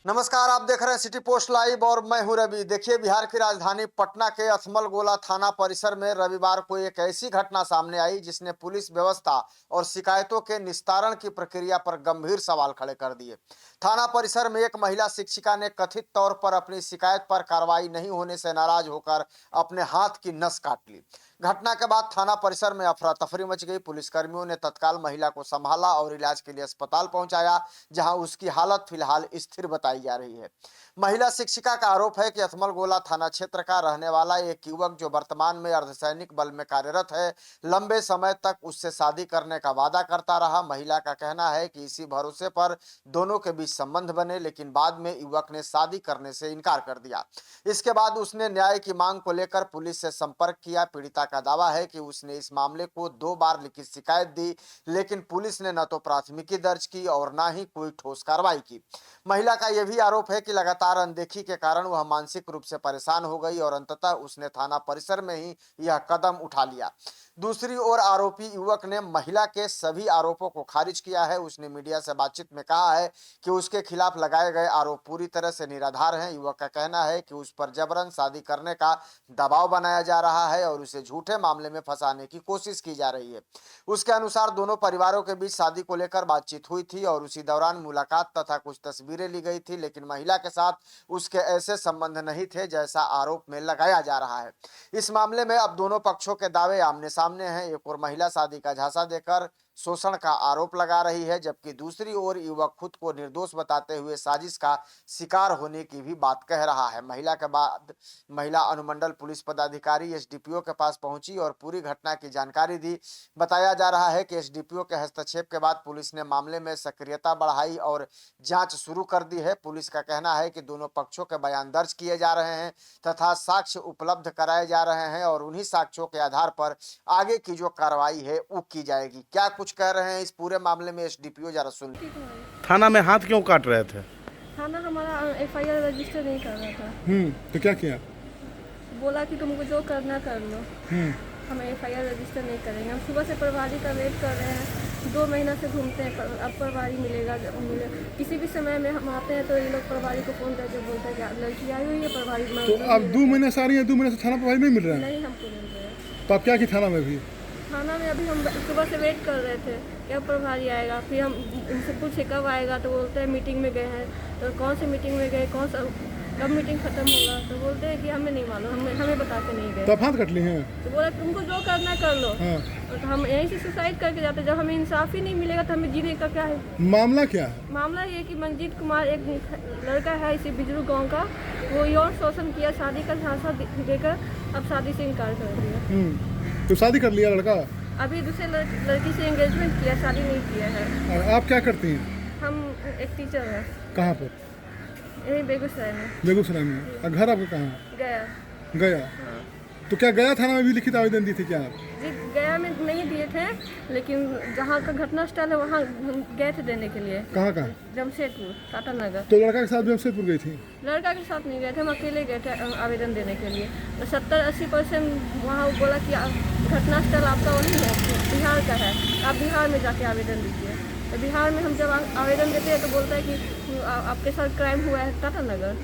नमस्कार, आप देख रहे हैं सिटी पोस्ट लाइव और मैं हूं रवि। देखिए, बिहार की राजधानी पटना के अथमल गोला थाना परिसर में रविवार को एक ऐसी घटना सामने आई जिसने पुलिस व्यवस्था और शिकायतों के निस्तारण की प्रक्रिया पर गंभीर सवाल खड़े कर दिए। थाना परिसर में एक महिला शिक्षिका ने कथित तौर पर अपनी शिकायत पर कार्रवाई नहीं होने से नाराज होकर अपने हाथ की नस काट ली। घटना के बाद थाना परिसर में अफरा तफरी मच गई। पुलिसकर्मियों ने तत्काल महिला को संभाला और इलाज के लिए अस्पताल पहुंचाया, जहां उसकी हालत फिलहाल स्थिर बताई जा रही है। महिला शिक्षिका का आरोप है कि अथमल गोला थाना क्षेत्र का रहने वाला एक युवक जो वर्तमान में अर्धसैनिक बल में कार्यरत है, लंबे समय तक उससे शादी करने का वादा करता रहा। महिला का कहना है कि इसी भरोसे पर दोनों के बीच संबंध बने, लेकिन बाद में युवक ने शादी करने से इनकार कर दिया। इसके बाद उसने न्याय की मांग को लेकर पुलिस से संपर्क किया। पीड़िता का दावा है कि उसने इस मामले को 2 बार लिखित शिकायत दी, लेकिन पुलिस ने न तो प्राथमिकी दर्ज की और न ही कोई ठोस कार्रवाई की। महिला का यह भी आरोप है कि लगातार अनदेखी के कारण वह मानसिक रूप से परेशान हो गई और अंततः उसने थाना परिसर में ही यह कदम उठा लिया। दूसरी ओर आरोपी युवक ने महिला के सभी आरोपों को खारिज किया है। उसने मीडिया से बातचीत में कहा है कि उसके खिलाफ लगाए गए आरोप पूरी तरह से निराधार हैं। युवक का कहना है कि उस पर जबरन शादी करने का दबाव बनाया जा रहा है और उसे झूठे मामले में फंसाने की कोशिश की जा रही है। उसके अनुसार दोनों परिवारों के बीच शादी को लेकर बातचीत हुई थी और उसी दौरान मुलाकात तथा कुछ तस्वीरें ली गई थी, लेकिन महिला के साथ उसके ऐसे संबंध नहीं थे जैसा आरोप में लगाया जा रहा है। इस मामले में अब दोनों पक्षों के दावे आमने सामने हैं। एक और महिला शादी का झांसा देकर शोषण का आरोप लगा रही है, जबकि दूसरी ओर युवक खुद को निर्दोष बताते हुए साजिश का शिकार होने की भी बात कह रहा है। महिला के बाद महिला अनुमंडल पुलिस पदाधिकारी एसडीपीओ के पास पहुंची और पूरी घटना की जानकारी दी। बताया जा रहा है कि एसडीपीओ के हस्तक्षेप के बाद पुलिस ने मामले में सक्रियता बढ़ाई और जांच शुरू कर दी है। पुलिस का कहना है कि दोनों पक्षों के बयान दर्ज किए जा रहे हैं तथा साक्ष्य उपलब्ध कराए जा रहे हैं और उन्हीं साक्ष्यों के आधार पर आगे की जो कार्रवाई है वो की जाएगी। क्या कुछ कह रहे हैं इस पूरे मामले में एसडीपीओ, जरा सुन। थाना में हाथ क्यों काट रहे थे? थाना हमारा एफआईआर रजिस्टर नहीं कर रहा था। तो क्या किया? बोला कि तुमको जो करना कर लो, हम एफआईआर रजिस्टर नहीं करेंगे। हम सुबह से प्रभारी का वेट कर रहे हैं, 2 महीना से घूमते हैं, अब प्रभारी मिलेगा किसी भी समय में हम आते हैं तो ये लोग प्रभारी को फोन करके बोलते हैं कि लड़की आई हुई है प्रभारी। तो अब 2 महीने से आ रही है, 2 महीने से थाना प्रभारी नहीं मिल रहा है? नहीं, हमको मिल रहा है। तो आप क्या की थाना में भी? थाना में अभी हम सुबह से वेट कर रहे थे कि अब प्रभारी आएगा। फिर हम उनसे पूछे कब आएगा, तो बोलते हैं मीटिंग में गए हैं। तो कौन सी मीटिंग में गए, कब मीटिंग खत्म होगा, तो बोलते हैं कि हमें नहीं मालूम, हमें बता के नहीं गए। तो आप हाथ कट ली हैं? तो बोला तुमको जो करना कर लो। तो हम यहीं से सुसाइड करके जाते। जब हमें इंसाफ ही नहीं मिलेगा तो हमें जीने का क्या है? मामला क्या है? मामला ये कि मंजीत कुमार एक लड़का है इसी बिजरू गांव का, वो यौन शोषण किया, शादी का झांसा देकर अब शादी से इनकार कर दिया। तो शादी कर लिया लड़का? अभी दूसरे लड़की से एंगेजमेंट किया, शादी नहीं किया है। और आप क्या करती हैं? हम एक टीचर हैं। कहाँ पर? यही बेगूसराय में। बेगूसराय में। और घर आपका कहाँ है? गया। हाँ। तो क्या गया थाना में भी लिखित आवेदन दी थी क्या आप? जी, गया में नहीं दिए थे, लेकिन जहाँ का घटना स्थल है वहाँ गए थे देने के लिए। कहाँ? जमशेदपुर, टाटा नगर। तो लड़का के साथ जमशेदपुर गई थी? लड़का के साथ नहीं गए थे, हम अकेले गए थे आवेदन देने के लिए। तो 70-80% वहाँ बोला कि घटना स्थल आपका वही है, बिहार का है, आप बिहार में जाके आवेदन दीजिए। तो बिहार में हम जब आवेदन देते हैं तो बोलता है कि आपके साथ क्राइम हुआ है टाटा नगर।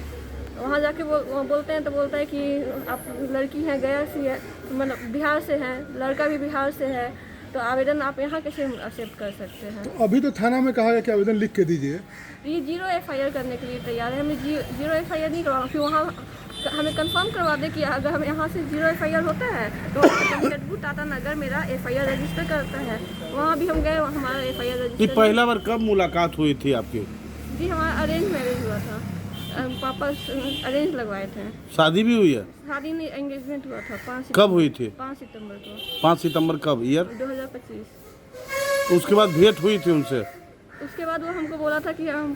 वहाँ जाके बोलते हैं तो बोलता है कि आप लड़की हैं, गया से है, मतलब बिहार से हैं, लड़का भी बिहार से है, तो आवेदन आप यहाँ कैसे एक्सेप्ट कर सकते हैं? तो अभी तो थाना में कहा गया कि आवेदन लिख के दीजिए। ये 0 एफआईआर करने के लिए तैयार है। हमें 0 एफआईआर नहीं करवाना, फिर वहाँ हमें कंफर्म करवा दे कि अगर हम यहाँ से 0 एफआईआर होता है तो जमशेदपुर टाटा नगर मेरा एफआईआर रजिस्टर करता है। वहाँ भी हम गए, हमारा एफआईआर रजिस्टर। पहला बार कब मुलाकात हुई थी आपकी? जी, हमारा अरेंज मैरिज हुआ था, पापा अरेंज लगवाए थे। शादी भी हुई है? शादी नहीं, एंगेजमेंट हुआ था। 5 कब हुई थी? 5 सितंबर को। 5 सितंबर कब? ईयर 2025। उसके बाद भेंट हुई थी उनसे? उसके बाद वो हमको बोला था कि हम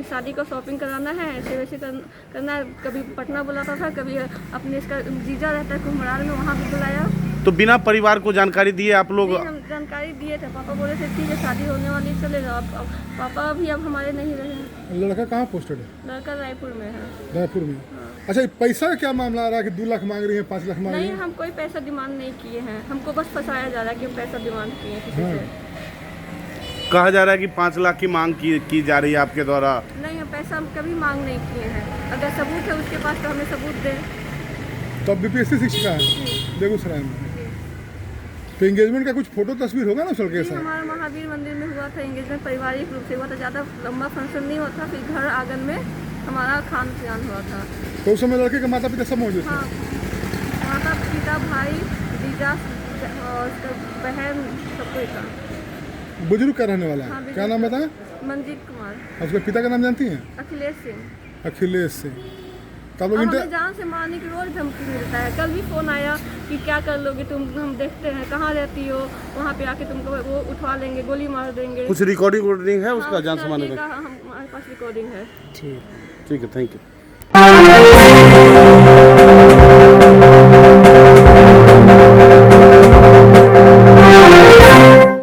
शादी का शॉपिंग कराना है, ऐसे वैसे करना है। कभी पटना बुलाता था, कभी अपने इसका जीजा रहता है कुम्हरार में, वहाँ भी बुलाया। तो बिना परिवार को जानकारी दिए आप लोग? हम जानकारी दिए थे, पापा बोले थे ठीक है शादी होने वाली, चले जाओ। अब पापा भी अब हमारे नहीं रहे। लड़का कहाँ पोस्टेड है? लड़का रायपुर में है। रायपुर में? अच्छा, पैसा का क्या मामला आ रहा है कि 2 लाख मांग रही है, 5 लाख मांग रही है? नहीं, हम कोई पैसा डिमांड नहीं किए हैं, हमको बस फंसाया जा रहा है कि हम पैसा डिमांड किए हैं किसी से। कहा जा रहा है कि 5 लाख की मांग की जा रही है आपके द्वारा। नहीं, हम पैसा हम कभी मांग नहीं किए हैं। अगर सबूत है उसके पास तो हमें सबूत दें। तो अब बीपीएससी शिक्षिका है बेगूसराय में। तो एंगेजमेंट का कुछ फोटो तस्वीर होगा ना उस लड़के के जी, साथ? हमारा महावीर मंदिर में हुआ था एंगेजमेंट, पारिवारिक रूप से हुआ था, ज़्यादा लंबा फंक्शन नहीं हुआ था। फिर घर आंगन में हमारा खान पियान हुआ था। तो उस समय लड़के के माता पिता सब मौजूद थे? हाँ, माता पिता भाई जीजा और उसका बहन सब कोई था। बुजुर्ग का रहने वाला है? हाँ, क्या नाम बताया? मंजीत कुमार। और उसके पिता का नाम जानती हैं? अखिलेश सिंह। अखिलेश सिंह। तब अब लोग हमें जान से मारने की रोज धमकी मिलता है। कल भी फोन आया कि क्या कर लोगे तुम, हम देखते हैं कहाँ रहती हो, वहाँ पे आके तुमको वो उठवा लेंगे, गोली मार देंगे। कुछ रिकॉर्डिंग है उसका हाँ, जान से मारने लड़के का? का हमारे पास रिकॉर्डिंग है। ठीक है, थैंक यू।